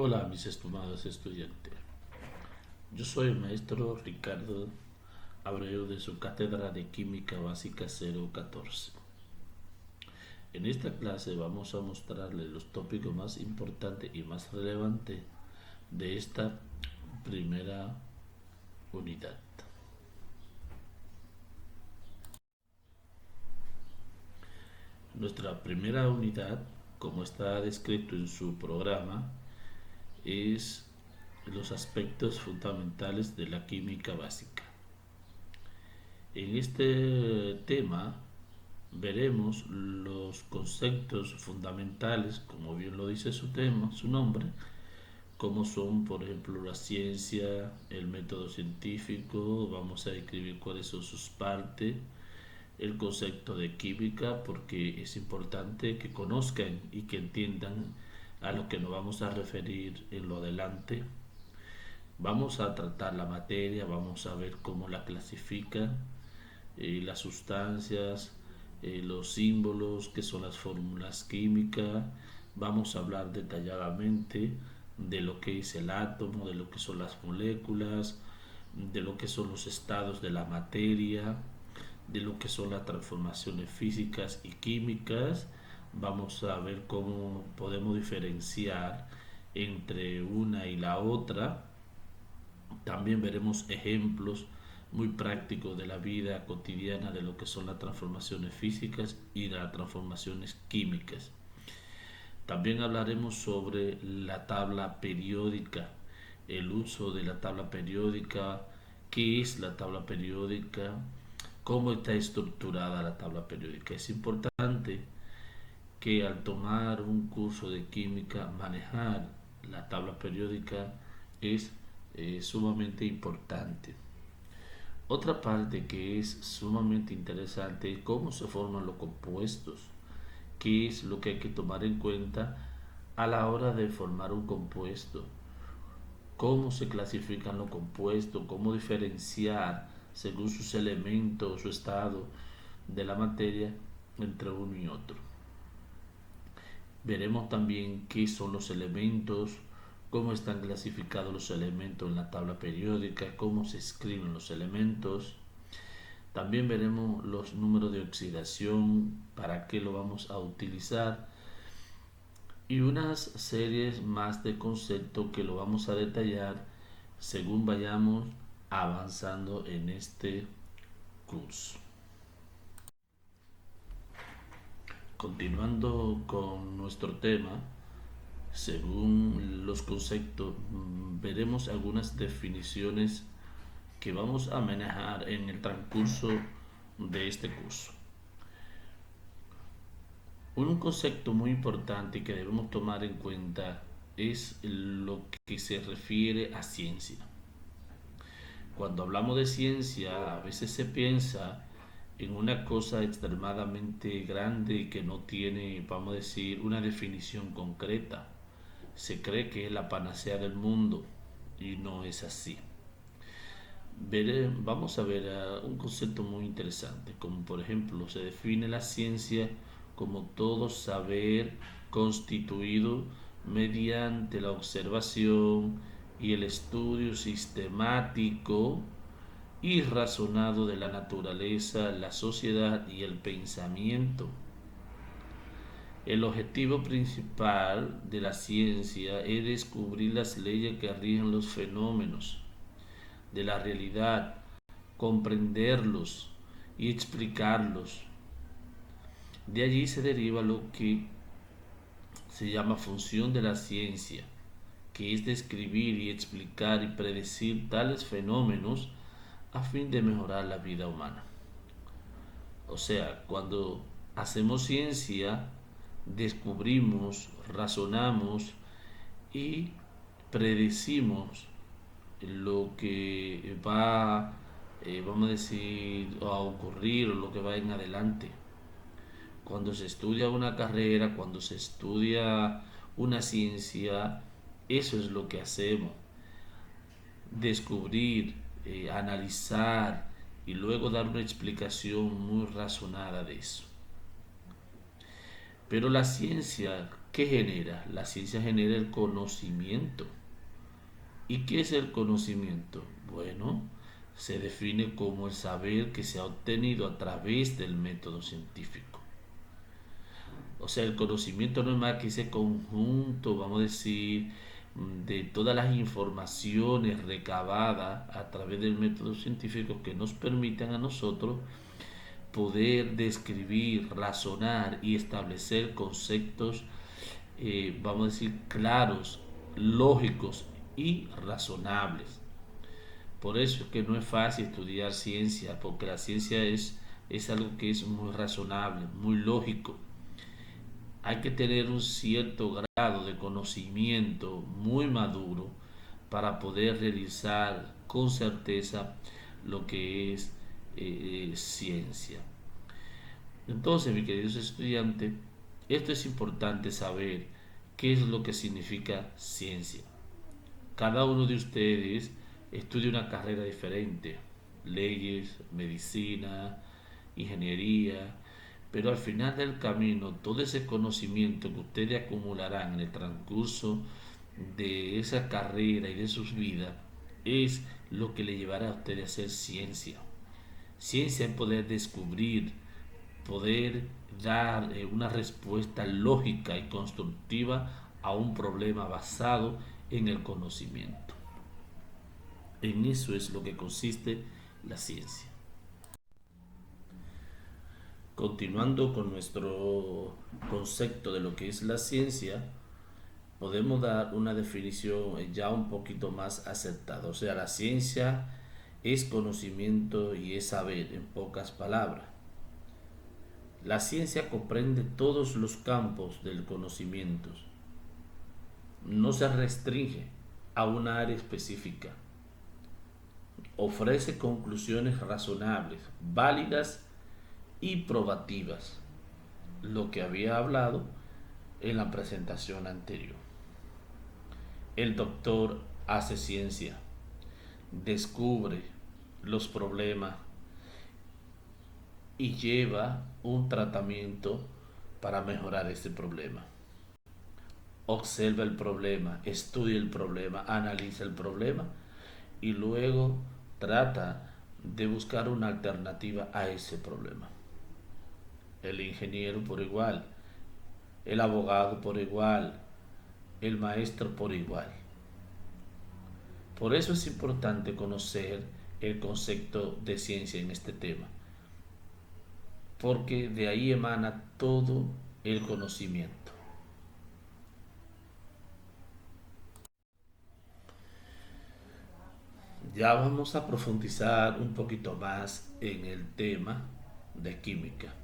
Hola, mis estimados estudiantes. Yo soy el maestro Ricardo Abreu de su Cátedra de Química Básica 014. En esta clase vamos a mostrarles los tópicos más importantes y más relevantes de esta primera unidad. Nuestra primera unidad, como está descrito en su programa, es los aspectos fundamentales de la química básica. En este tema veremos los conceptos fundamentales, como bien lo dice su tema, su nombre, como son, por ejemplo, la ciencia, el método científico, vamos a describir cuáles son sus partes, el concepto de química, porque es importante que conozcan y que entiendan a lo que nos vamos a referir en lo adelante. Vamos a tratar la materia, vamos a ver cómo la clasifican, las sustancias, los símbolos, que son las fórmulas químicas. Vamos a hablar detalladamente de lo que es el átomo, de lo que son las moléculas, de lo que son los estados de la materia, de lo que son las transformaciones físicas y químicas. Vamos a ver cómo podemos diferenciar entre una y la otra. También veremos ejemplos muy prácticos de la vida cotidiana de lo que son las transformaciones físicas y las transformaciones químicas. También hablaremos sobre la tabla periódica, el uso de la tabla periódica, qué es la tabla periódica, cómo está estructurada la tabla periódica. Es importante que al tomar un curso de química, manejar la tabla periódica es sumamente importante. Otra parte que es sumamente interesante es cómo se forman los compuestos, qué es lo que hay que tomar en cuenta a la hora de formar un compuesto, cómo se clasifican los compuestos, cómo diferenciar según sus elementos, su estado de la materia entre uno y otro. Veremos también qué son los elementos, cómo están clasificados los elementos en la tabla periódica, cómo se escriben los elementos. También veremos los números de oxidación, para qué lo vamos a utilizar y unas series más de conceptos que lo vamos a detallar según vayamos avanzando en este curso. Continuando con nuestro tema, según los conceptos, veremos algunas definiciones que vamos a manejar en el transcurso de este curso. Un concepto muy importante que debemos tomar en cuenta es lo que se refiere a ciencia. Cuando hablamos de ciencia, a veces se piensa en una cosa extremadamente grande y que no tiene, vamos a decir, una definición concreta. Se cree que es la panacea del mundo y no es así. Vamos a ver un concepto muy interesante, como por ejemplo se define la ciencia como todo saber constituido mediante la observación y el estudio sistemático y razonado de la naturaleza, la sociedad y el pensamiento. El objetivo principal de la ciencia es descubrir las leyes que rigen los fenómenos de la realidad, comprenderlos y explicarlos. De allí se deriva lo que se llama función de la ciencia, que es describir y explicar y predecir tales fenómenos a fin de mejorar la vida humana. O sea, cuando hacemos ciencia, descubrimos, razonamos y predecimos lo que va, vamos a decir, a ocurrir o lo que va en adelante. Cuando se estudia una carrera, cuando se estudia una ciencia, eso es lo que hacemos. Descubrir, analizar y luego dar una explicación muy razonada de eso. Pero la ciencia, ¿Qué genera? La ciencia genera el conocimiento. ¿Y qué es el conocimiento? Bueno, se define como el saber que se ha obtenido a través del método científico. O sea, el conocimiento no es más que ese conjunto, vamos a decir, de todas las informaciones recabadas a través del método científico que nos permitan a nosotros poder describir, razonar y establecer conceptos, vamos a decir, claros, lógicos y razonables. Por eso es que no es fácil estudiar ciencia, porque la ciencia es algo que es muy razonable, muy lógico. Hay que tener un cierto grado de conocimiento muy maduro para poder realizar con certeza lo que es ciencia. Entonces, mis queridos estudiantes, esto es importante saber qué es lo que significa ciencia. Cada uno de ustedes estudia una carrera diferente, leyes, medicina, ingeniería, pero al final del camino todo ese conocimiento que ustedes acumularán en el transcurso de esa carrera y de sus vidas es lo que le llevará a ustedes a hacer ciencia. Ciencia es poder descubrir, poder dar una respuesta lógica y constructiva a un problema basado en el conocimiento. En eso es lo que consiste la ciencia. Continuando con nuestro concepto de lo que es la ciencia, podemos dar una definición ya un poquito más acertada. O sea, la ciencia es conocimiento y es saber, en pocas palabras. La ciencia comprende todos los campos del conocimiento. No se restringe a una área específica. Ofrece conclusiones razonables, válidas y probativas, lo que había hablado en la presentación anterior. El doctor hace ciencia, descubre los problemas y lleva un tratamiento para mejorar ese problema. Observa el problema, estudia el problema, analiza el problema y luego trata de buscar una alternativa a ese problema. El ingeniero por igual, el abogado por igual, el maestro por igual. Por eso es importante conocer el concepto de ciencia en este tema, porque de ahí emana todo el conocimiento. Ya vamos a profundizar un poquito más en el tema de química.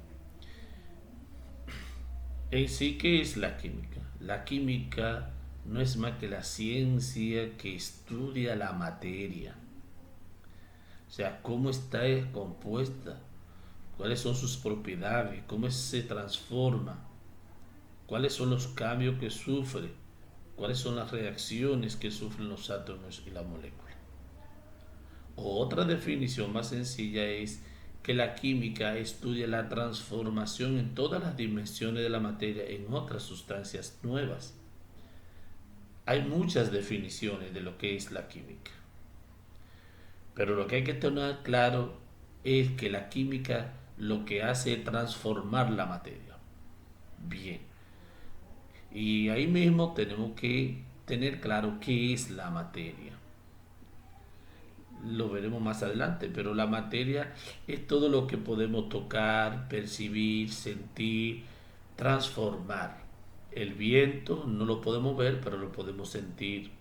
En sí, ¿qué es la química? La química no es más que la ciencia que estudia la materia. O sea, cómo está compuesta, cuáles son sus propiedades, cómo se transforma, cuáles son los cambios que sufre, cuáles son las reacciones que sufren los átomos y la molécula. Otra definición más sencilla es que la química estudia la transformación en todas las dimensiones de la materia en otras sustancias nuevas. Hay muchas definiciones de lo que es la química, pero lo que hay que tener claro es que la química lo que hace es transformar la materia. Bien, y ahí mismo tenemos que tener claro qué es la materia. Lo veremos más adelante, pero la materia es todo lo que podemos tocar, percibir, sentir, transformar. El viento no lo podemos ver, pero lo podemos sentir.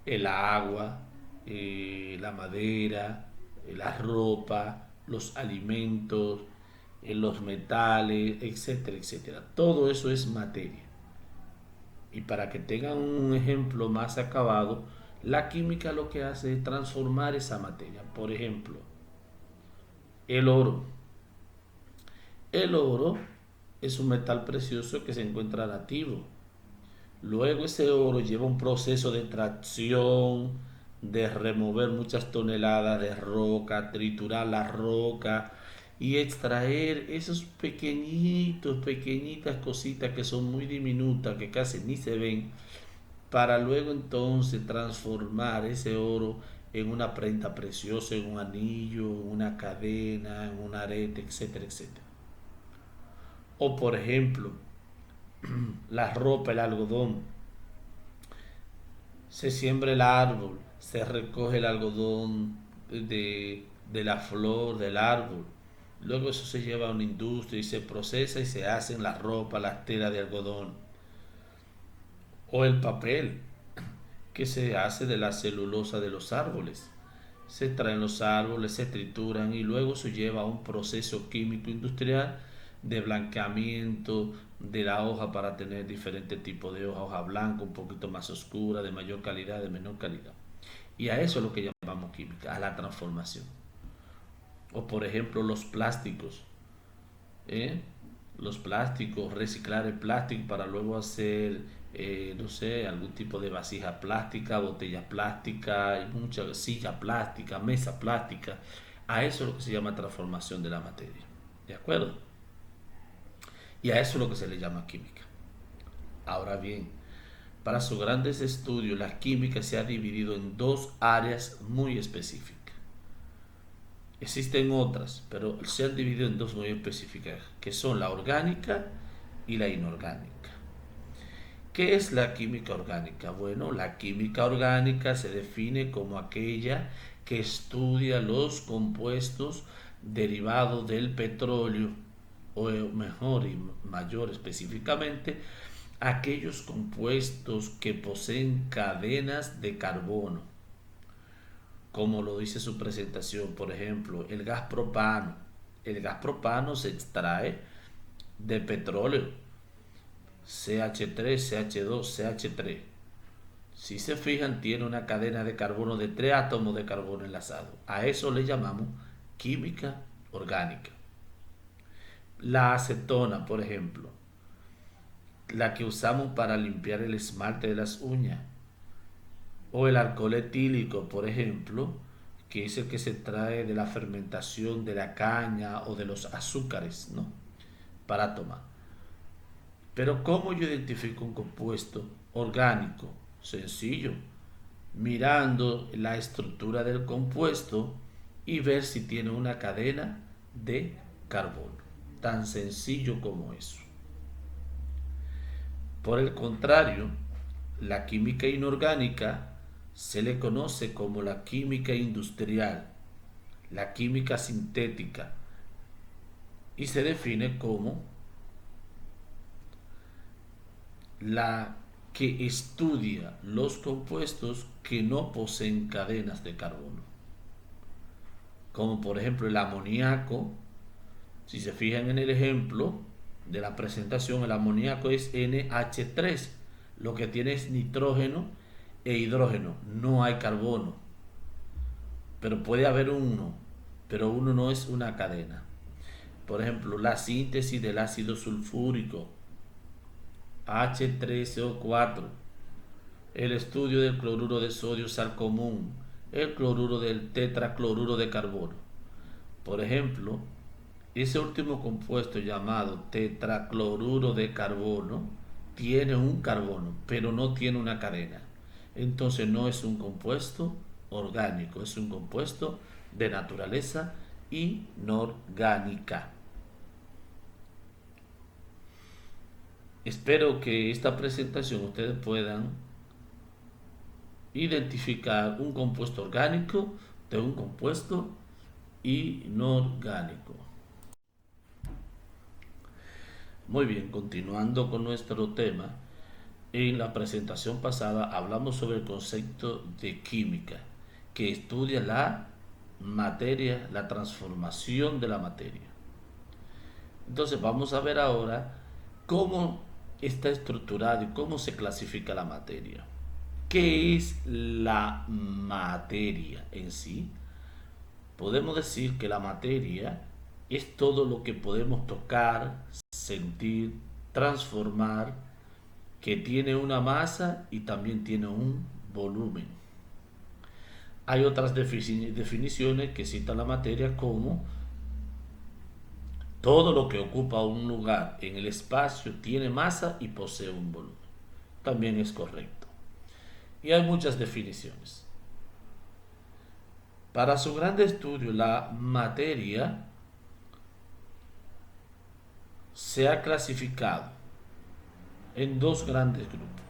El agua, la madera, la ropa, los alimentos, los metales, etcétera, etcétera. Todo eso es materia. Y para que tengan un ejemplo más acabado, la química lo que hace es transformar esa materia. Por ejemplo, el oro. El oro es un metal precioso que se encuentra nativo. Luego ese oro lleva un proceso de extracción, de remover muchas toneladas de roca, triturar la roca y extraer esos pequeñitas cositas que son muy diminutas, que casi ni se ven, para luego entonces transformar ese oro en una prenda preciosa, en un anillo, en una cadena, en un arete, etcétera, etcétera. O por ejemplo, la ropa, el algodón. Se siembra el árbol, se recoge el algodón de la flor del árbol. Luego eso se lleva a una industria y se procesa y se hacen la ropa, las telas de algodón. O el papel, que se hace de la celulosa de los árboles. Se traen los árboles, se trituran y luego se lleva a un proceso químico industrial de blanqueamiento de la hoja para tener diferentes tipos de hoja blanca, un poquito más oscura, de mayor calidad, de menor calidad. Y a eso es lo que llamamos química, a la transformación. O por ejemplo los plásticos. ¿eh? Los plásticos, reciclar el plástico para luego hacer, no sé, algún tipo de vasija plástica, botella plástica, y mucha silla plástica, mesa plástica. A eso es lo que se llama transformación de la materia. ¿De acuerdo? Y a eso es lo que se le llama química. Ahora bien, para sus grandes estudios, la química se ha dividido en dos áreas muy específicas. Existen otras, pero se han dividido en dos muy específicas, que son la orgánica y la inorgánica. ¿Qué es la química orgánica? Bueno, la química orgánica se define como aquella que estudia los compuestos derivados del petróleo, o mejor y mayor específicamente, aquellos compuestos que poseen cadenas de carbono, como lo dice su presentación, por ejemplo, el gas propano. El gas propano se extrae de petróleo, CH3, CH2, CH3. Si se fijan, tiene una cadena de carbono de 3 átomos de carbono enlazados. A eso le llamamos química orgánica. La acetona, por ejemplo, la que usamos para limpiar el esmalte de las uñas, o el alcohol etílico, por ejemplo, que es el que se trae de la fermentación de la caña o de los azúcares, ¿no? Para tomar. Pero ¿cómo yo identifico un compuesto orgánico? Sencillo, mirando la estructura del compuesto y ver si tiene una cadena de carbono. Tan sencillo como eso. Por el contrario, la química inorgánica se le conoce como la química industrial, la química sintética, y se define como la que estudia los compuestos que no poseen cadenas de carbono, como por ejemplo el amoníaco. Si se fijan en el ejemplo de la presentación, el amoníaco es NH3, lo que tiene es nitrógeno e hidrógeno, no hay carbono, pero puede haber uno, pero uno no es una cadena. Por ejemplo, la síntesis del ácido sulfúrico, H3CO4, el estudio del cloruro de sodio, sal común, el cloruro del tetracloruro de carbono. Por ejemplo, ese último compuesto llamado tetracloruro de carbono tiene un carbono, pero no tiene una cadena. Entonces no es un compuesto orgánico, es un compuesto de naturaleza inorgánica. Espero que esta presentación ustedes puedan identificar un compuesto orgánico de un compuesto inorgánico. Muy bien, continuando con nuestro tema, en la presentación pasada hablamos sobre el concepto de química, que estudia la materia, la transformación de la materia. Entonces vamos a ver ahora cómo está estructurado y cómo se clasifica la materia. ¿Qué es la materia en sí? Podemos decir que la materia es todo lo que podemos tocar, sentir, transformar, que tiene una masa y también tiene un volumen. Hay otras definiciones que citan la materia como Todo lo que ocupa un lugar en el espacio tiene masa y posee un volumen. También es correcto. Y hay muchas definiciones. Para su grande estudio, la materia se ha clasificado en dos grandes grupos: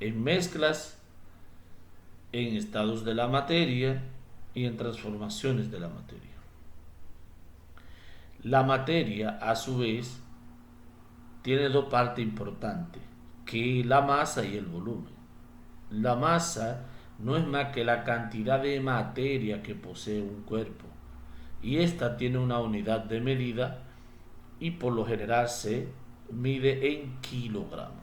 en mezclas, en estados de la materia y en transformaciones de la materia. La materia, a su vez, tiene dos partes importantes, que es la masa y el volumen. La masa no es más que la cantidad de materia que posee un cuerpo, y esta tiene una unidad de medida y por lo general se mide en kilogramos.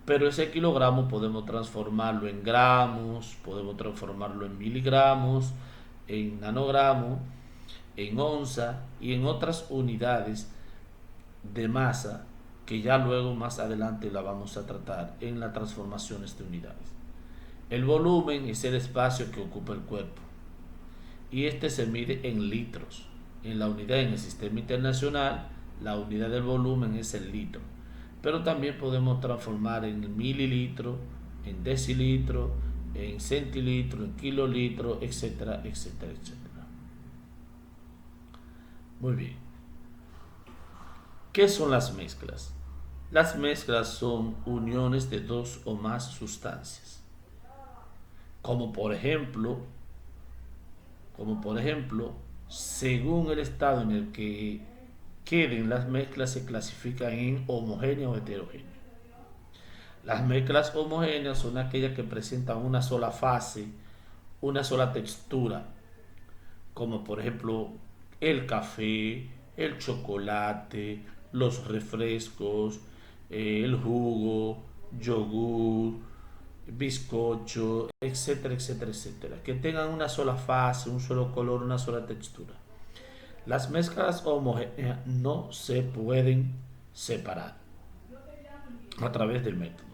Pero ese kilogramo podemos transformarlo en gramos, podemos transformarlo en miligramos, en nanogramos, en onza y en otras unidades de masa que ya luego más adelante la vamos a tratar en las transformaciones de unidades. El volumen es el espacio que ocupa el cuerpo y este se mide en litros. En la unidad en el sistema internacional, la unidad del volumen es el litro, pero también podemos transformar en mililitro, en decilitro, en centilitro, en kilolitro, etcétera, etcétera, etcétera. Muy bien. ¿Qué son las mezclas? Las mezclas son uniones de dos o más sustancias, como por ejemplo, según el estado en el que queden las mezclas se clasifican en homogéneas o heterogéneas. Las mezclas homogéneas son aquellas que presentan una sola fase, una sola textura, como por ejemplo el café, el chocolate, los refrescos, el jugo, yogur, bizcocho, etcétera, etcétera, etcétera, que tengan una sola fase, un solo color, una sola textura. Las mezclas homogéneas no se pueden separar a través del método,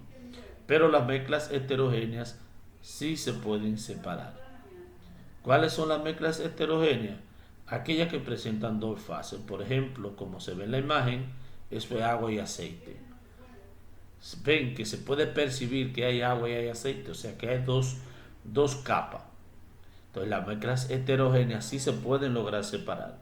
pero las mezclas heterogéneas sí se pueden separar. ¿Cuáles son las mezclas heterogéneas? Aquellas que presentan dos fases. Por ejemplo, como se ve en la imagen, eso es agua y aceite. Ven que se puede percibir que hay agua y hay aceite, o sea que hay dos capas. Entonces las mezclas heterogéneas sí se pueden lograr separar.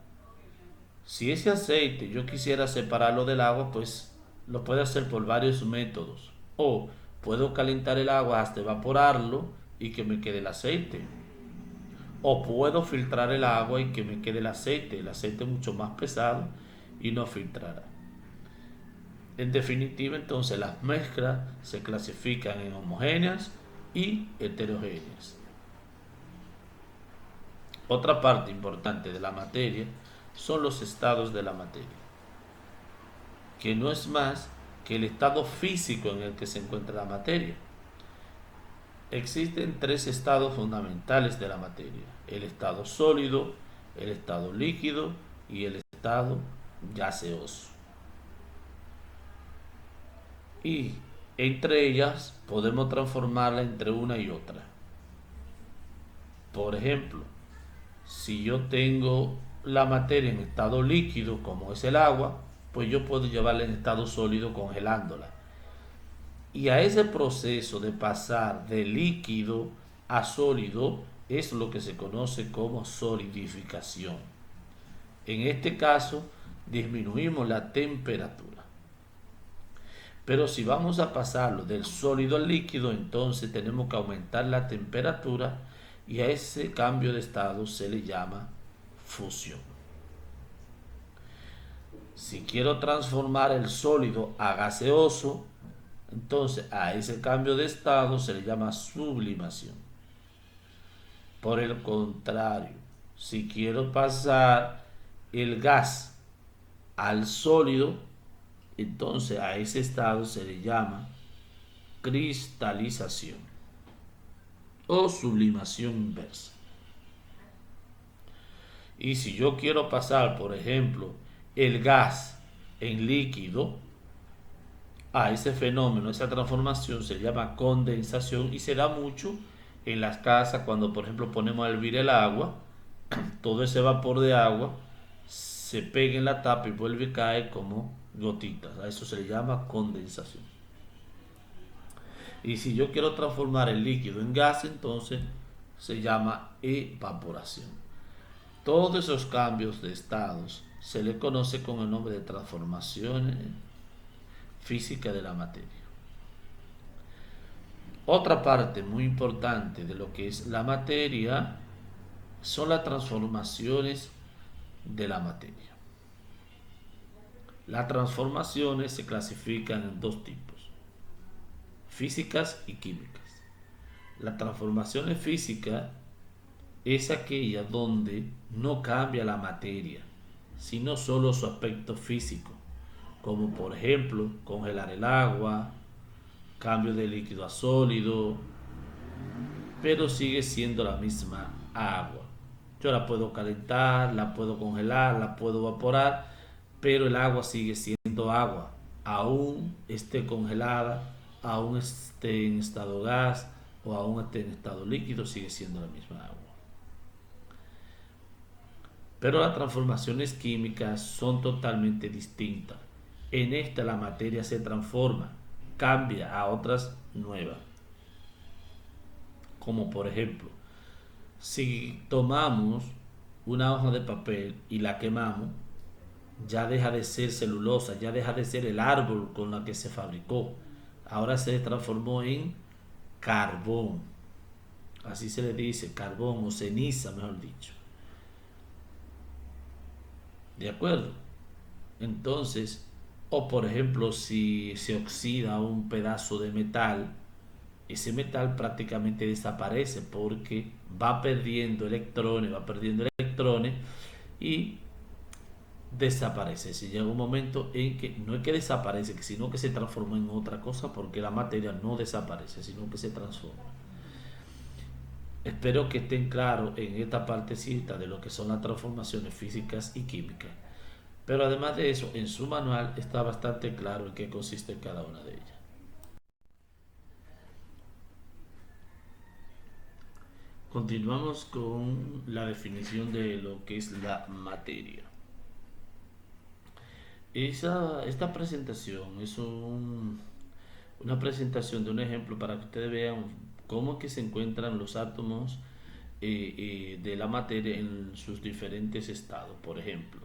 Si ese aceite yo quisiera separarlo del agua, pues lo puedo hacer por varios métodos. O puedo calentar el agua hasta evaporarlo y que me quede el aceite. O puedo filtrar el agua y que me quede el aceite. El aceite es mucho más pesado y no filtrará. En definitiva, entonces las mezclas se clasifican en homogéneas y heterogéneas. Otra parte importante de la materia son los estados de la materia, que no es más que el estado físico en el que se encuentra la materia. Existen tres estados fundamentales de la materia: el estado sólido, el estado líquido y el estado gaseoso. Y entre ellas podemos transformarla entre una y otra. Por ejemplo, si yo tengo la materia en estado líquido, como es el agua, pues yo puedo llevarla en estado sólido congelándola. Y a ese proceso de pasar de líquido a sólido es lo que se conoce como solidificación. En este caso, disminuimos la temperatura. Pero si vamos a pasarlo del sólido al líquido, entonces tenemos que aumentar la temperatura y a ese cambio de estado se le llama fusión. Si quiero transformar el sólido a gaseoso, entonces a ese cambio de estado se le llama sublimación. Por el contrario, si quiero pasar el gas al sólido, entonces a ese estado se le llama cristalización o sublimación inversa. Y si yo quiero pasar, por ejemplo, el gas en líquido, a ese fenómeno, esa transformación se llama condensación y se da mucho en las casas cuando, por ejemplo, ponemos a hervir el agua. Todo ese vapor de agua se pega en la tapa y vuelve a caer como gotitas. A eso se le llama condensación. Y si yo quiero transformar el líquido en gas, entonces se llama evaporación. Todos esos cambios de estados se le conoce con el nombre de transformaciones físicas de la materia. Otra parte muy importante de lo que es la materia son las transformaciones de la materia. Las transformaciones se clasifican en dos tipos: físicas y químicas. Las transformaciones físicas es aquella donde no cambia la materia, sino solo su aspecto físico, como por ejemplo congelar el agua, cambio de líquido a sólido, pero sigue siendo la misma agua. Yo la puedo calentar, la puedo congelar, la puedo evaporar, pero el agua sigue siendo agua, aún esté congelada, aún esté en estado gas o aún esté en estado líquido, sigue siendo la misma agua. Pero las transformaciones químicas son totalmente distintas. En esta la materia se transforma, cambia a otras nuevas. Como por ejemplo, si tomamos una hoja de papel y la quemamos, ya deja de ser celulosa, ya deja de ser el árbol con la que se fabricó. Ahora se transformó en carbón. Así se le dice, carbón o ceniza, mejor dicho. ¿De acuerdo? Entonces, o por ejemplo, si se oxida un pedazo de metal, ese metal prácticamente desaparece porque va perdiendo electrones y desaparece. Si llega un momento en que no es que desaparece, sino que se transforma en otra cosa, porque la materia no desaparece, sino que se transforma. Espero que estén claros en esta partecita de lo que son las transformaciones físicas y químicas. Pero además de eso, en su manual está bastante claro en qué consiste cada una de ellas. Continuamos con la definición de lo que es la materia. Esta presentación es una presentación de un ejemplo para que ustedes vean cómo que se encuentran los átomos de la materia en sus diferentes estados. Por ejemplo,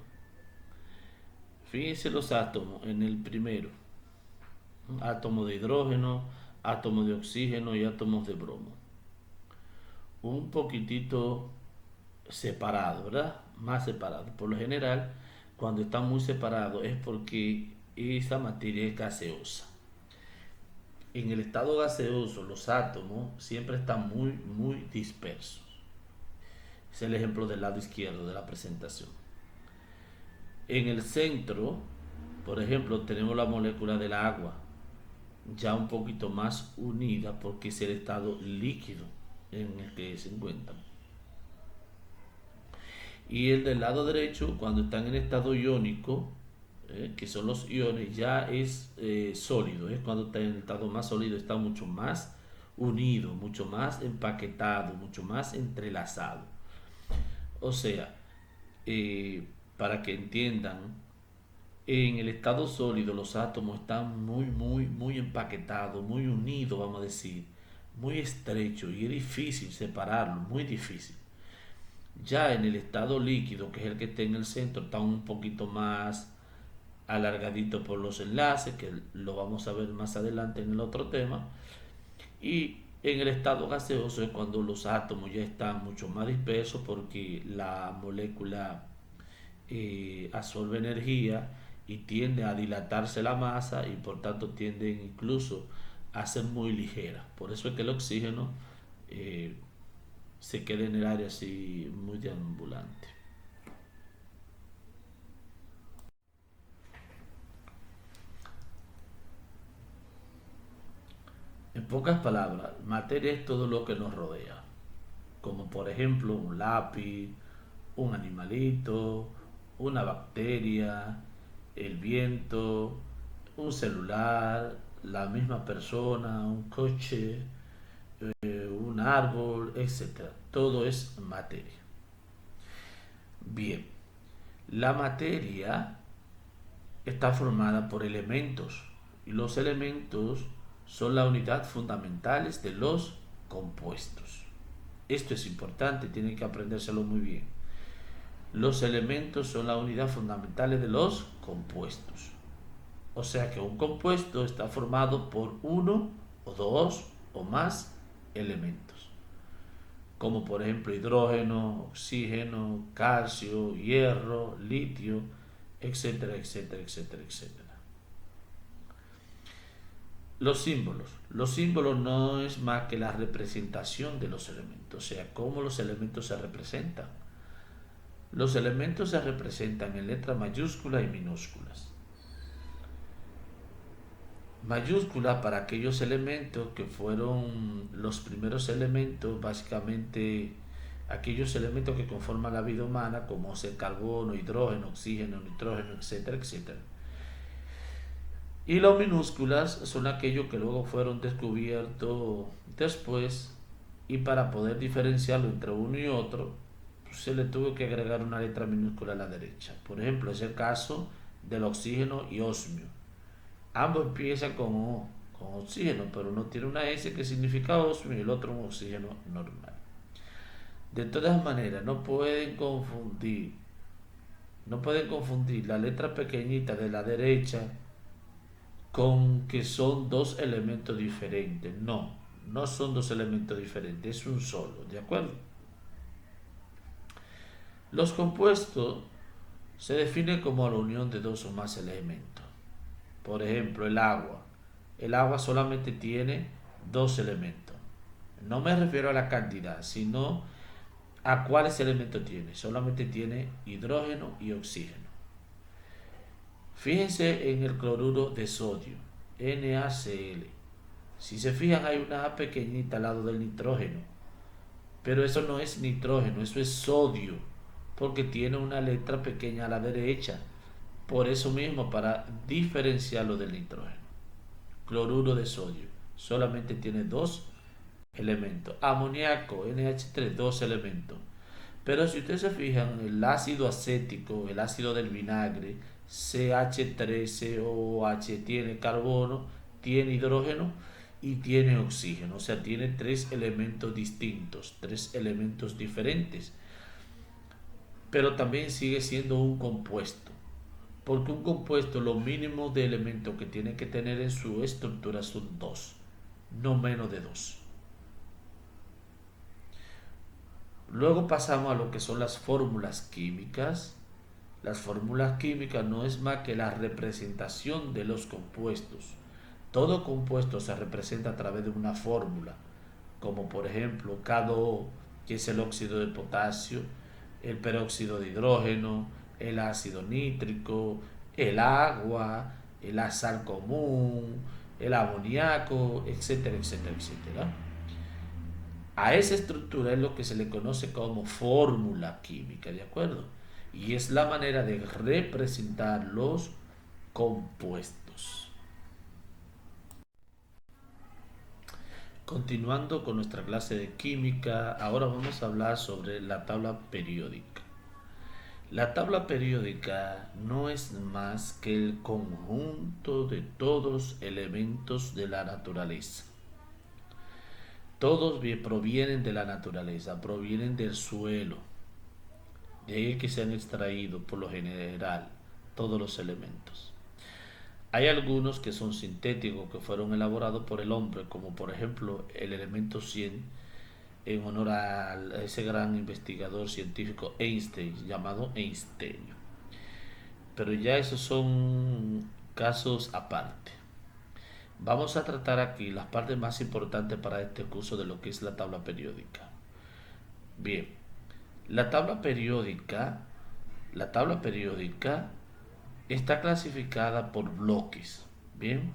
fíjense los átomos en el primero: átomo de hidrógeno, átomo de oxígeno y átomos de bromo. Un poquitito separado, ¿verdad? Más separado. Por lo general, cuando están muy separados es porque esa materia es gaseosa. En el estado gaseoso, los átomos siempre están muy dispersos. Es el ejemplo del lado izquierdo de la presentación. En el centro, por ejemplo, tenemos la molécula del agua, ya un poquito más unida porque es el estado líquido en el que se encuentran. Y el del lado derecho, cuando están en estado iónico, que son los iones, ya es sólido. Cuando está en el estado más sólido, está mucho más unido, mucho más empaquetado, mucho más entrelazado. O sea, eh, para que entiendan, en el estado sólido los átomos están muy empaquetados, muy unidos, vamos a decir, muy estrechos, y es difícil separarlos, muy difícil. Ya en el estado líquido, que es el que está en el centro, está un poquito más alargadito por los enlaces, que lo vamos a ver más adelante en el otro tema. Y en el estado gaseoso es cuando los átomos ya están mucho más dispersos porque la molécula absorbe energía y tiende a dilatarse la masa y por tanto tienden incluso a ser muy ligera. Por eso es que el oxígeno eh, se queda en el área así muy deambulante. En pocas palabras, materia es todo lo que nos rodea, como por ejemplo un lápiz, un animalito, una bacteria, el viento, un celular, la misma persona, un coche, un árbol, etcétera. Todo es materia. Bien, La materia está formada por elementos y los elementos son la unidad fundamentales de los compuestos. Esto es importante, tienen que aprendérselo muy bien. Los elementos son la unidad fundamental de los compuestos. O sea que un compuesto está formado por uno o dos o más elementos, como por ejemplo hidrógeno, oxígeno, calcio, hierro, litio, etcétera, etcétera, etcétera, etcétera. Los símbolos. Los símbolos no es más que la representación de los elementos, o sea, cómo los elementos se representan. Los elementos se representan en letras mayúsculas y minúsculas. Mayúscula para aquellos elementos que fueron los primeros elementos, básicamente aquellos elementos que conforman la vida humana, como el carbono, hidrógeno, oxígeno, nitrógeno, etcétera, etcétera. Y las minúsculas son aquellos que luego fueron descubiertos después, y para poder diferenciarlo entre uno y otro, se le tuvo que agregar una letra minúscula a la derecha. Por ejemplo, es el caso del oxígeno y osmio. Ambos empiezan con O, con oxígeno, pero uno tiene una S que significa osmio y el otro un oxígeno normal. De todas maneras, no pueden confundir la letra pequeñita de la derecha con que son dos elementos diferentes. No, no son dos elementos diferentes, es un solo, ¿de acuerdo? Los compuestos se definen como la unión de dos o más elementos. Por ejemplo, el agua. El agua solamente tiene dos elementos. No me refiero a la cantidad, sino a cuáles elementos tiene. Solamente tiene hidrógeno y oxígeno. Fíjense en el cloruro de sodio, NaCl. Si se fijan, hay una A pequeñita al lado del nitrógeno, pero eso no es nitrógeno, eso es sodio, porque tiene una letra pequeña a la derecha. Por eso mismo, para diferenciarlo del nitrógeno. Cloruro de sodio solamente tiene dos elementos. Amoníaco, NH3, dos elementos. Pero si ustedes se fijan, el ácido acético, el ácido del vinagre, CH3COOH, tiene carbono, tiene hidrógeno y tiene oxígeno. O sea, tiene tres elementos distintos, tres elementos diferentes. Pero también sigue siendo un compuesto. Porque un compuesto, lo mínimo de elementos que tiene que tener en su estructura son dos, no menos de dos. Luego pasamos a lo que son las fórmulas químicas. Las fórmulas químicas no es más que la representación de los compuestos. Todo compuesto se representa a través de una fórmula, como por ejemplo K2O, que es el óxido de potasio, el peróxido de hidrógeno, el ácido nítrico, el agua, la sal común, el amoníaco, etcétera, etcétera, etcétera. A esa estructura es lo que se le conoce como fórmula química, ¿de acuerdo? Y es la manera de representar los compuestos. Continuando con nuestra clase de química, ahora vamos a hablar sobre la tabla periódica. La tabla periódica no es más que el conjunto de todos los elementos de la naturaleza. Todos provienen de la naturaleza, provienen del suelo, de ahí que se han extraído por lo general todos los elementos. Hay algunos que son sintéticos, que fueron elaborados por el hombre, como por ejemplo el elemento 100, en honor a ese gran investigador científico Einstein, llamado Einstein. Pero ya esos son casos aparte. Vamos a tratar aquí las partes más importantes para este curso de lo que es la tabla periódica. Bien, la tabla periódica está clasificada por bloques. Bien,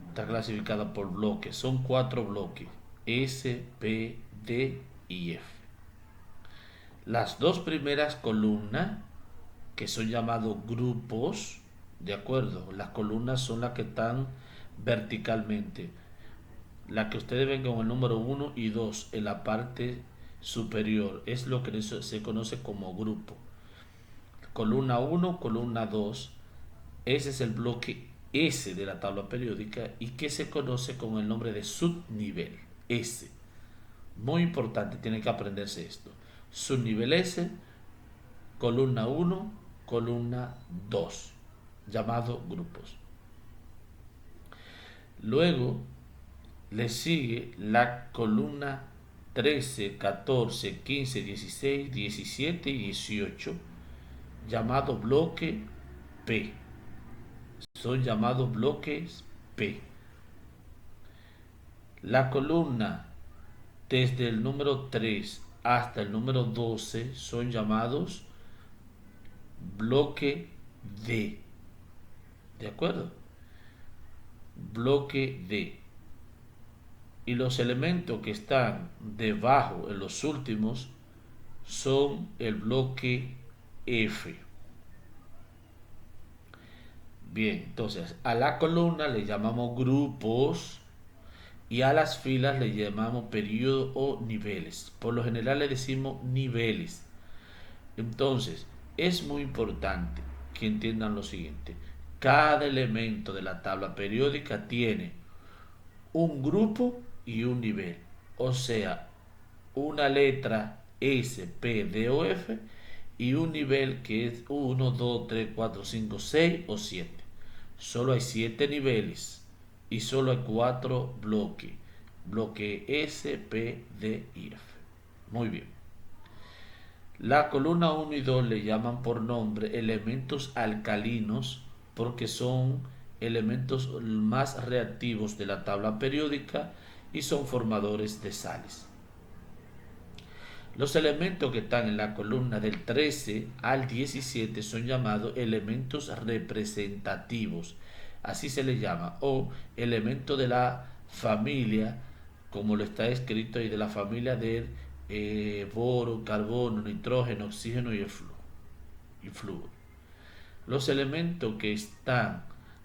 está clasificada por bloques. Son 4 bloques: S, P, D y F. Las dos primeras columnas, que son llamados grupos, ¿de acuerdo? Las columnas son las que están verticalmente. La que ustedes ven con el número 1 y 2 en la parte superior es lo que se conoce como grupo. columna 1, columna 2. Ese es el bloque S de la tabla periódica y que se conoce con el nombre de subnivel S. Muy importante, tiene que aprenderse esto. Subnivel S, columna 1, columna 2, llamado grupos. Luego le sigue la columna 13, 14, 15, 16, 17 y 18, llamado bloque P. Son llamados bloques P. La columna desde el número 3 hasta el número 12 son llamados bloque D. ¿De acuerdo? Bloque D. Y los elementos que están debajo en los últimos son el bloque F. Bien, entonces a la columna le llamamos grupos y a las filas le llamamos periodo o niveles. Por lo general le decimos niveles. Entonces, es muy importante que entiendan lo siguiente. Cada elemento de la tabla periódica tiene un grupo y un nivel. O sea, una letra S, P, D o F y un nivel que es 1, 2, 3, 4, 5, 6 o 7. Solo hay 7 niveles y solo hay 4 bloques. Bloque S, P, D y F. Muy bien. La columna 1 y 2 le llaman por nombre elementos alcalinos porque son elementos más reactivos de la tabla periódica y son formadores de sales. Los elementos que están en la columna del 13 al 17 son llamados elementos representativos, así se les llama, o elementos de la familia, como lo está escrito ahí, de la familia del boro, carbono, nitrógeno, oxígeno y flúor. Los elementos que están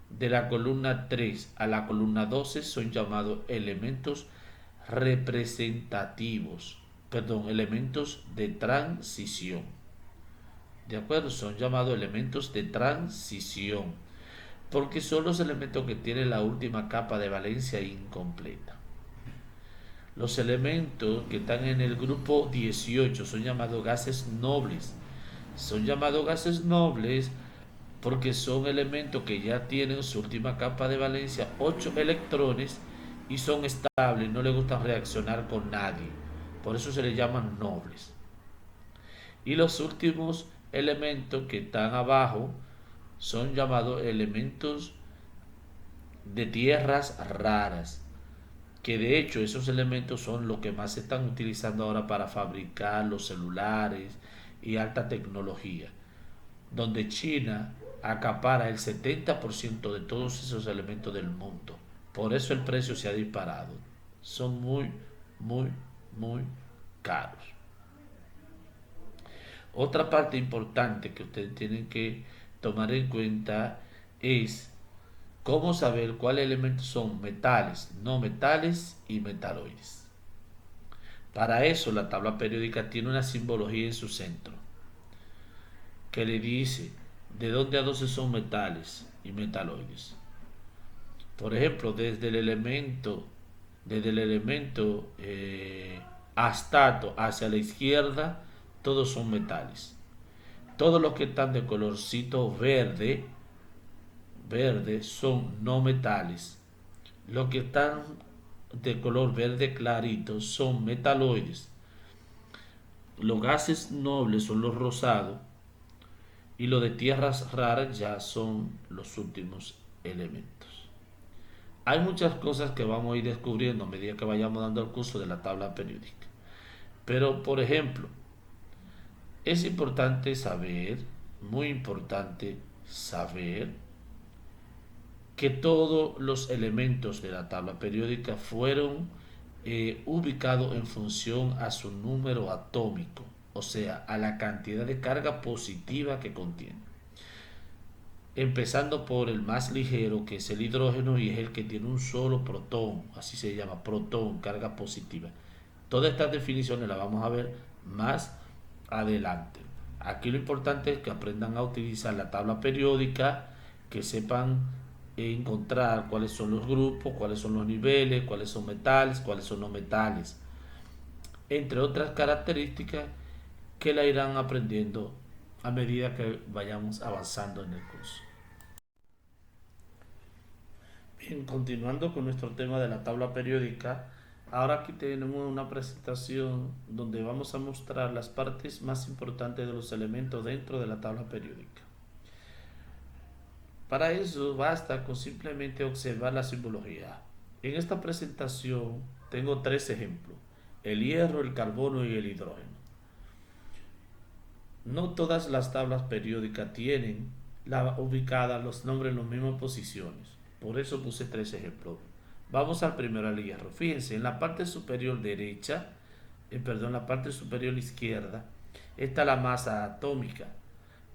de la columna 3 a la columna 12 son llamados elementos representativos, elementos de transición. ¿De acuerdo? Son llamados elementos de transición, porque son los elementos que tienen la última capa de valencia incompleta. Los elementos que están en el grupo 18 son llamados gases nobles. Son llamados gases nobles porque son elementos que ya tienen su última capa de valencia 8 electrones y son estables, no les gusta reaccionar con nadie. Por eso se les llaman nobles. Y los últimos elementos que están abajo son llamados elementos de tierras raras, que de hecho esos elementos son los que más se están utilizando ahora para fabricar los celulares y alta tecnología, donde China acapara el 70% de todos esos elementos del mundo. Por eso el precio se ha disparado. Son muy caros. Otra parte importante que ustedes tienen que tomar en cuenta es cómo saber cuáles elementos son metales, no metales y metaloides. Para eso la tabla periódica tiene una simbología en su centro que le dice de dónde a dónde son metales y metaloides. Por ejemplo, desde el elemento astato hacia la izquierda, todos son metales. Todos los que están de colorcito verde son no metales. Los que están de color verde clarito son metaloides. Los gases nobles son los rosados y los de tierras raras ya son los últimos elementos. Hay muchas cosas que vamos a ir descubriendo a medida que vayamos dando el curso de la tabla periódica. Pero, por ejemplo, es importante saber, muy importante saber, que todos los elementos de la tabla periódica fueron ubicados en función a su número atómico, o sea, a la cantidad de carga positiva que contiene. Empezando por el más ligero, que es el hidrógeno, y es el que tiene un solo protón, así se llama, protón, carga positiva. Todas estas definiciones las vamos a ver más adelante. Aquí lo importante es que aprendan a utilizar la tabla periódica, que sepan encontrar cuáles son los grupos, cuáles son los niveles, cuáles son metales, cuáles son no metales, entre otras características que la irán aprendiendo a medida que vayamos avanzando en el curso. Bien, continuando con nuestro tema de la tabla periódica, ahora aquí tenemos una presentación donde vamos a mostrar las partes más importantes de los elementos dentro de la tabla periódica. Para eso basta con simplemente observar la simbología. En esta presentación tengo tres ejemplos: el hierro, el carbono y el hidrógeno. No todas las tablas periódicas tienen ubicadas los nombres en las mismas posiciones. Por eso puse tres ejemplos. Vamos al primero, al hierro. Fíjense, en la parte superior derecha, en la parte superior izquierda, está la masa atómica.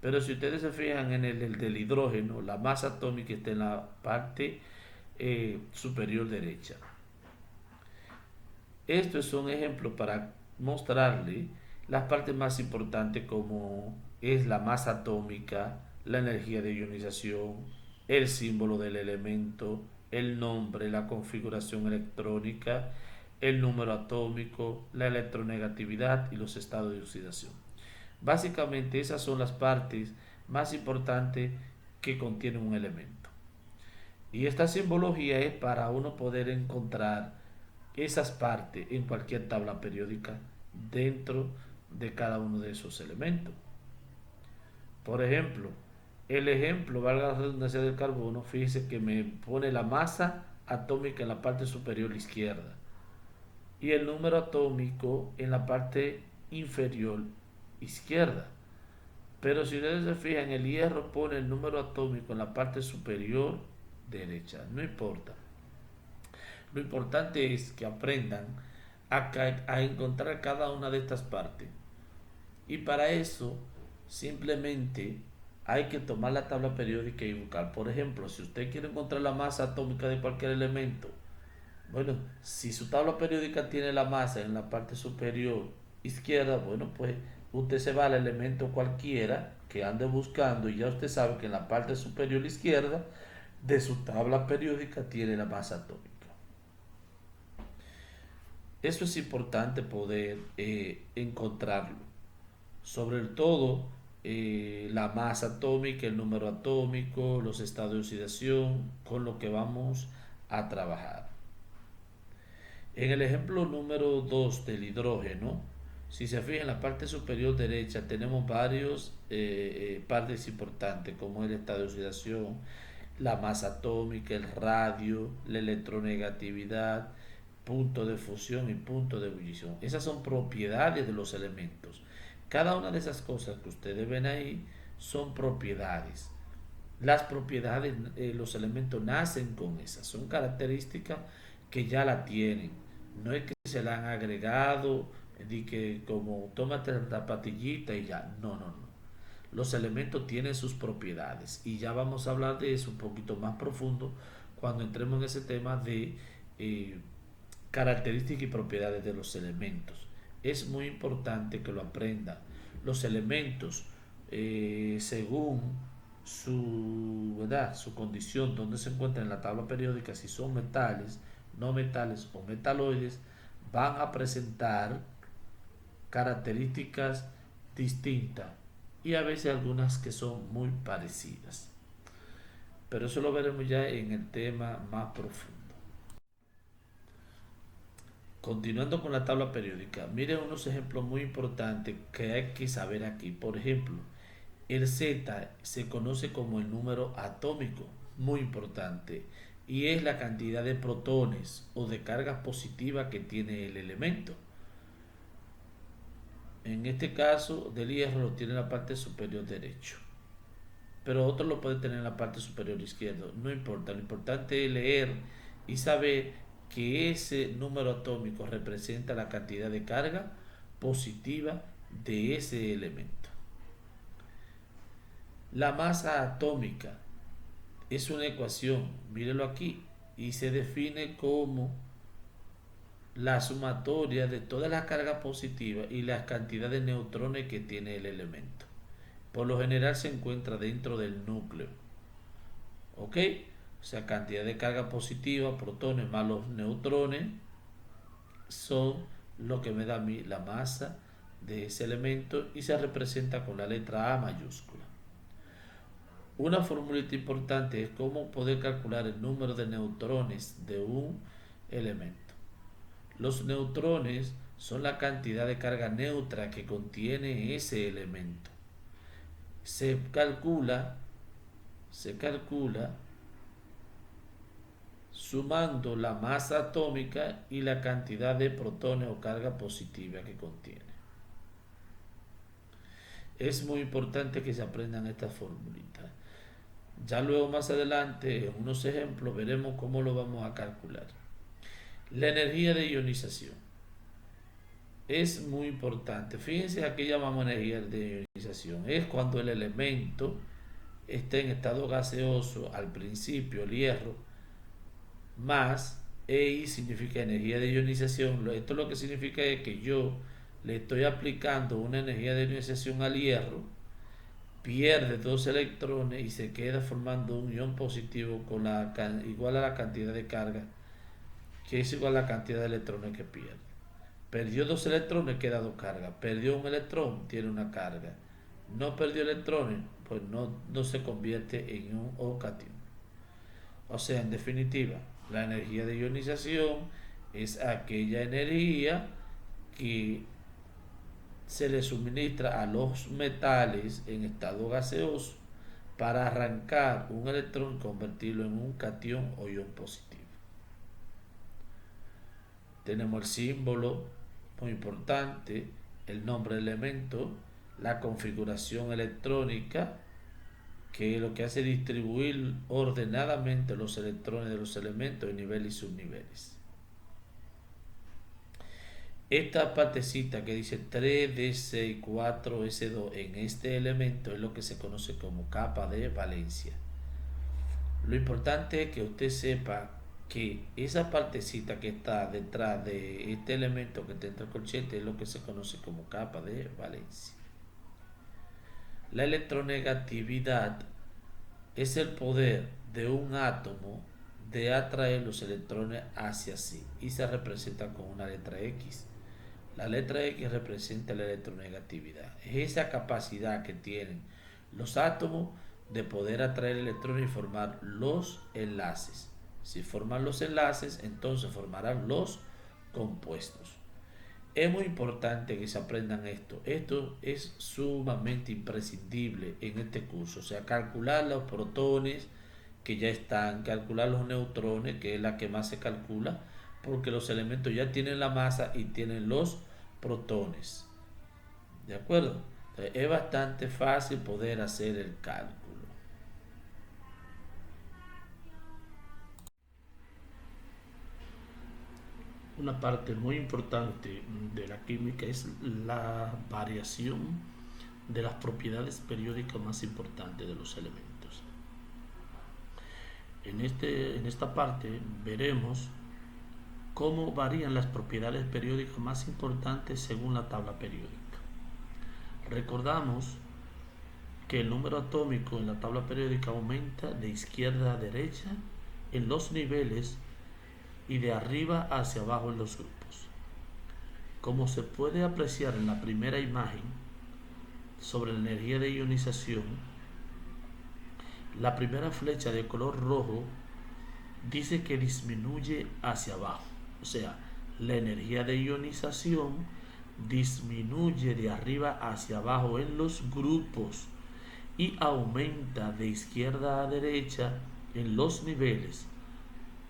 Pero si ustedes se fijan en el del hidrógeno, la masa atómica está en la parte superior derecha. Esto es un ejemplo para mostrarle las partes más importantes, como es la masa atómica, la energía de ionización, el símbolo del elemento, el nombre, la configuración electrónica, el número atómico, la electronegatividad y los estados de oxidación. Básicamente esas son las partes más importantes que contienen un elemento. Y esta simbología es para uno poder encontrar esas partes en cualquier tabla periódica dentro de cada uno de esos elementos. Por ejemplo, valga la redundancia, del carbono, fíjese que me pone la masa atómica en la parte superior izquierda y el número atómico en la parte inferior izquierda. Pero si ustedes se fijan, el hierro pone el número atómico en la parte superior derecha. No importa. Lo importante es que aprendan a encontrar cada una de estas partes. Y para eso, simplemente hay que tomar la tabla periódica y buscar. Por ejemplo, si usted quiere encontrar la masa atómica de cualquier elemento, bueno, si su tabla periódica tiene la masa en la parte superior izquierda, bueno, pues usted se va al elemento cualquiera que ande buscando y ya usted sabe que en la parte superior izquierda de su tabla periódica tiene la masa atómica. Eso es importante poder encontrarlo. Sobre todo la masa atómica, el número atómico, los estados de oxidación, con lo que vamos a trabajar. En el ejemplo número 2 del hidrógeno, si se fija en la parte superior derecha, tenemos varios partes importantes, como el estado de oxidación, la masa atómica, el radio, la electronegatividad, punto de fusión y punto de ebullición. Esas son propiedades de los elementos. Cada una de esas cosas que ustedes ven ahí son propiedades. Las propiedades, los elementos nacen con esas, son características que ya la tienen. No es que se la han agregado, de que como tómate la pastillita y ya. No, no, no. Los elementos tienen sus propiedades y ya vamos a hablar de eso un poquito más profundo cuando entremos en ese tema de características y propiedades de los elementos. Es muy importante que lo aprendan. Los elementos, según su condición, donde se encuentran en la tabla periódica, si son metales, no metales o metaloides, van a presentar características distintas y a veces algunas que son muy parecidas. Pero eso lo veremos ya en el tema más profundo. Continuando con la tabla periódica, miren unos ejemplos muy importantes que hay que saber aquí. Por ejemplo, el Z se conoce como el número atómico, muy importante, y es la cantidad de protones o de carga positiva que tiene el elemento. En este caso del hierro lo tiene en la parte superior derecho, pero otro lo puede tener en la parte superior izquierdo. No importa, lo importante es leer y saber que ese número atómico representa la cantidad de carga positiva de ese elemento. La masa atómica es una ecuación, mírenlo aquí, y se define como la sumatoria de todas las cargas positivas y las cantidades de neutrones que tiene el elemento. Por lo general se encuentra dentro del núcleo. ¿Ok? O sea, cantidad de carga positiva, protones más los neutrones, son lo que me da a mí la masa de ese elemento y se representa con la letra A mayúscula. Una formulita importante es cómo poder calcular el número de neutrones de un elemento. Los neutrones son la cantidad de carga neutra que contiene ese elemento. Se calcula sumando la masa atómica y la cantidad de protones o carga positiva que contiene. Es muy importante que se aprendan estas formulitas. Ya luego más adelante, en unos ejemplos, veremos cómo lo vamos a calcular. La energía de ionización es muy importante. Fíjense a qué llamamos energía de ionización. Es cuando el elemento está en estado gaseoso al principio, el hierro, más EI significa energía de ionización. Esto lo que significa es que yo le estoy aplicando una energía de ionización al hierro, pierde dos electrones y se queda formando un ion positivo igual a la cantidad de carga, que es igual a la cantidad de electrones que pierde. Perdió dos electrones, queda dos cargas. Perdió un electrón, tiene una carga. No perdió electrones, pues no se convierte en un O cation. O sea, en definitiva, la energía de ionización es aquella energía que se le suministra a los metales en estado gaseoso para arrancar un electrón y convertirlo en un cation o ion positivo. Tenemos el símbolo, muy importante, el nombre del elemento, la configuración electrónica, que lo que hace es distribuir ordenadamente los electrones de los elementos en niveles y subniveles. Esta partecita que dice 3d6 4s2 en este elemento es lo que se conoce como capa de valencia. Lo importante es que usted sepa que esa partecita que está detrás de este elemento que está entre el corchete es lo que se conoce como capa de valencia. La electronegatividad es el poder de un átomo de atraer los electrones hacia sí y se representa con una letra X. La letra X representa la electronegatividad. Es esa capacidad que tienen los átomos de poder atraer electrones y formar los enlaces. Si forman los enlaces, entonces formarán los compuestos. Es muy importante que se aprendan esto. Esto es sumamente imprescindible en este curso. O sea, calcular los protones que ya están, calcular los neutrones, que es la que más se calcula, porque los elementos ya tienen la masa y tienen los protones. ¿De acuerdo? Entonces, es bastante fácil poder hacer el cálculo. Una parte muy importante de la química es la variación de las propiedades periódicas más importantes de los elementos. En esta parte veremos cómo varían las propiedades periódicas más importantes según la tabla periódica. Recordamos que el número atómico en la tabla periódica aumenta de izquierda a derecha en los niveles y de arriba hacia abajo en los grupos. Como se puede apreciar en la primera imagen sobre la energía de ionización, la primera flecha de color rojo dice que disminuye hacia abajo. O sea, la energía de ionización disminuye de arriba hacia abajo en los grupos y aumenta de izquierda a derecha en los niveles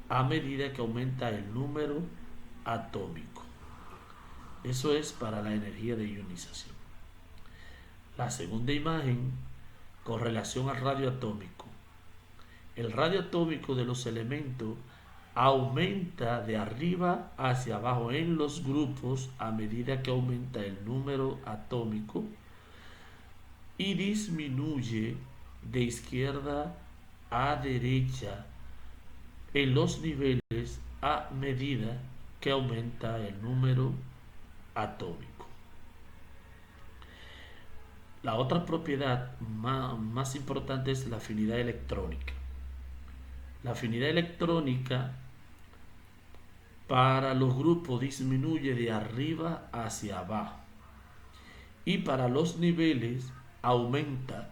a medida que aumenta el número atómico. Eso es para la energía de ionización. La segunda imagen, con relación al radio atómico. El radio atómico de los elementos aumenta de arriba hacia abajo en los grupos a medida que aumenta el número atómico y disminuye de izquierda a derecha en los niveles a medida que aumenta el número atómico. La otra propiedad más importante es la afinidad electrónica. La afinidad electrónica para los grupos disminuye de arriba hacia abajo y para los niveles aumenta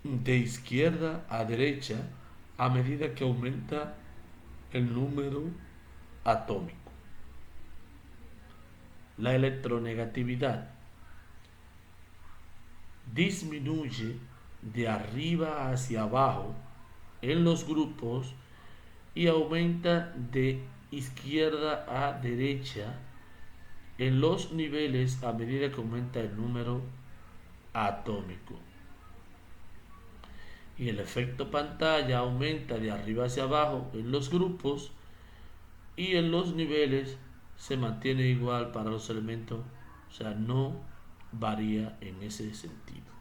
de izquierda a derecha a medida que aumenta el número atómico. La electronegatividad disminuye de arriba hacia abajo en los grupos y aumenta de izquierda a derecha en los niveles a medida que aumenta el número atómico. Y el efecto pantalla aumenta de arriba hacia abajo en los grupos y en los niveles se mantiene igual para los elementos, o sea, no varía en ese sentido.